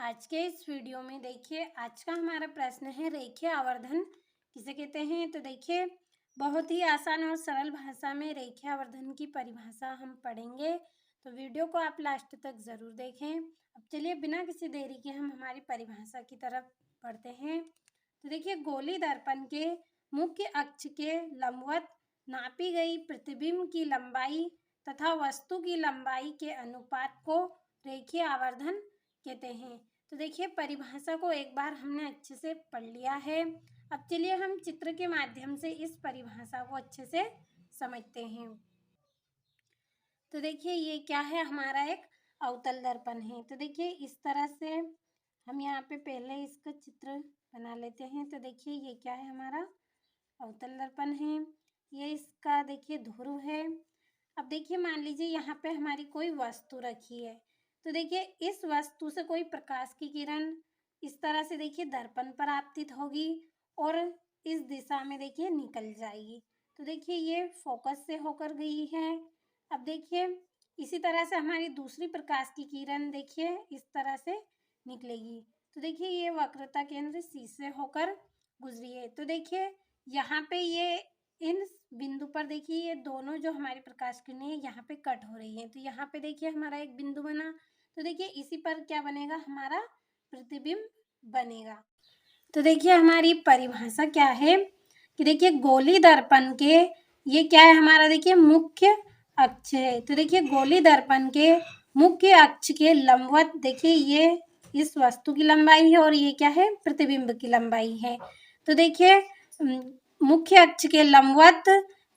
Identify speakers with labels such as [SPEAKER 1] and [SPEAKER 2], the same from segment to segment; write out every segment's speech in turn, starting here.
[SPEAKER 1] आज के इस वीडियो में देखिए आज का हमारा प्रश्न है रेखीय आवर्धन किसे कहते हैं। तो देखिए बहुत ही आसान और सरल भाषा में रेखीय आवर्धन की परिभाषा हम पढ़ेंगे, तो वीडियो को आप लास्ट तक ज़रूर देखें। अब चलिए बिना किसी देरी के हम हमारी परिभाषा की तरफ बढ़ते हैं। तो देखिए गोली दर्पण के मुख्य अक्ष के लंबवत नापी गई प्रतिबिंब की लंबाई तथा वस्तु की लंबाई के अनुपात को रेखीय आवर्धन कहते हैं। तो देखिए परिभाषा को एक बार हमने अच्छे से पढ़ लिया है। अब चलिए हम चित्र के माध्यम से इस परिभाषा को अच्छे से समझते हैं। तो देखिए ये क्या है, हमारा एक अवतल दर्पण है। तो देखिए इस तरह से हम यहाँ पे पहले इसका चित्र बना लेते हैं। तो देखिए ये क्या है, हमारा अवतल दर्पण है। ये इसका देखिए ध्रुव है। अब देखिए मान लीजिए यहाँ पे हमारी कोई वस्तु रखी है। तो देखिए इस वस्तु से कोई प्रकाश की किरण इस तरह से देखिए दर्पण पर आपतित होगी और इस दिशा में देखिए निकल जाएगी। तो देखिए ये फोकस से होकर गई है। अब देखिए इसी तरह से हमारी दूसरी प्रकाश की किरण देखिए इस तरह से निकलेगी। तो देखिए ये वक्रता केंद्र C से होकर गुजरी है। तो देखिए यहाँ पे ये इन बिंदु पर देखिए ये दोनों जो हमारी प्रकाश किरणें हैं यहाँ पे कट हो रही हैं। तो यहाँ पे देखिए हमारा एक बिंदु बना। तो देखिए इसी पर क्या बनेगा, हमारा प्रतिबिंब बनेगा। तो देखिए हमारी परिभाषा क्या है कि देखिए गोली दर्पण के ये क्या है, हमारा देखिए मुख्य अक्ष है। तो देखिए गोली दर्पण के मुख्य अक्ष के लंबवत देखिए ये इस वस्तु की लंबाई है और ये क्या है, प्रतिबिंब की लंबाई है। तो देखिए मुख्य अक्ष के लंबवत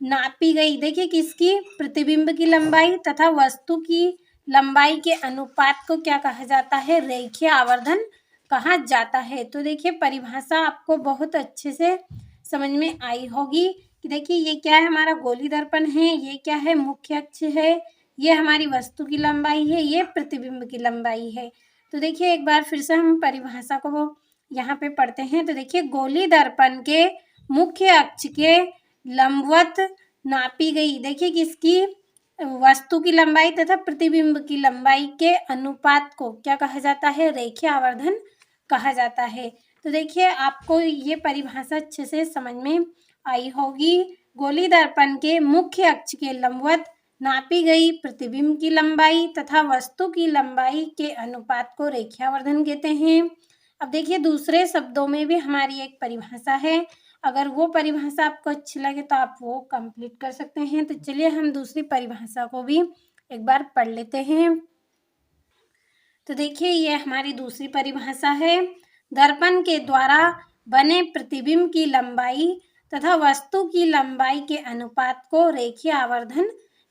[SPEAKER 1] नापी गई देखिए किसकी, प्रतिबिंब की लंबाई तथा वस्तु की लंबाई के अनुपात को क्या कहा जाता है, रेखीय आवर्धन कहा जाता है। तो देखिए परिभाषा आपको बहुत अच्छे से समझ में आई होगी कि देखिए ये क्या है, हमारा गोली दर्पण है, ये क्या है, मुख्य अक्ष है, ये हमारी वस्तु की लंबाई है, ये प्रतिबिंब की लंबाई है। तो देखिए एक बार फिर से हम परिभाषा को यहाँ पे पढ़ते हैं। तो देखिए गोली दर्पण के मुख्य अक्ष के लंबवत नापी गई देखिए किसकी, वस्तु की लंबाई तथा प्रतिबिंब की लंबाई के अनुपात को क्या कहा जाता है, रेखीय आवर्धन कहा जाता है। तो देखिए आपको ये परिभाषा अच्छे से समझ में आई होगी। गोली दर्पण के मुख्य अक्ष के लंबवत नापी गई प्रतिबिंब की लंबाई तथा वस्तु की लंबाई के अनुपात को रेखीय आवर्धन कहते हैं। अब देखिए दूसरे शब्दों में भी हमारी एक परिभाषा है, अगर वो परिभाषा आपको अच्छी लगे तो आप वो कंप्लीट कर सकते हैं। तो चलिए हम दूसरी परिभाषा को भी एक बार पढ़ लेते हैं। तो देखिए ये हमारी दूसरी परिभाषा है, दर्पण के द्वारा बने प्रतिबिंब की लंबाई तथा वस्तु की लंबाई के अनुपात को रेखीय आवर्धन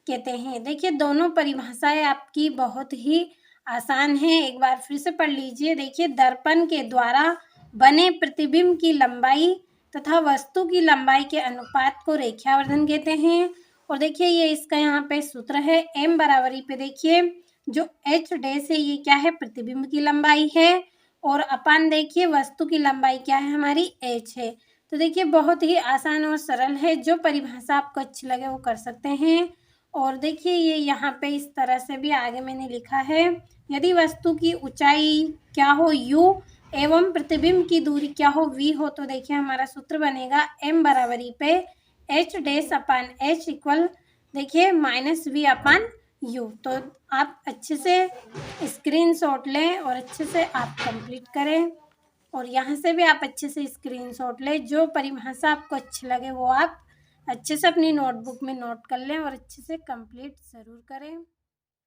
[SPEAKER 1] कहते हैं। देखिए दोनों परिभाषाएं आपकी बहुत ही आसान है, एक बार फिर से पढ़ लीजिए। देखिए दर्पण के द्वारा बने प्रतिबिंब की लंबाई तथा वस्तु की लंबाई के अनुपात को रेखीय आवर्धन कहते हैं। और देखिए ये इसका यहाँ पे सूत्र है, m बराबरी पे देखिए जो h डैश है ये क्या है, प्रतिबिंब की लंबाई है और अपान देखिए वस्तु की लंबाई क्या है, हमारी h है। तो देखिए बहुत ही आसान और सरल है, जो परिभाषा आपको अच्छी लगे वो कर सकते हैं। और देखिए ये यहाँ पे इस तरह से भी आगे मैंने लिखा है, यदि वस्तु की ऊंचाई क्या हो u एवं प्रतिबिंब की दूरी क्या हो v हो, तो देखिए हमारा सूत्र बनेगा m बराबरी पे h डैश अपान h इक्वल देखिए माइनस v अपान u। तो आप अच्छे से स्क्रीनशॉट लें और अच्छे से आप कंप्लीट करें और यहाँ से भी आप अच्छे से स्क्रीनशॉट लें। जो परिभाषा आपको अच्छी लगे वो आप अच्छे से अपनी नोटबुक में नोट कर लें और अच्छे से कंप्लीट ज़रूर करें।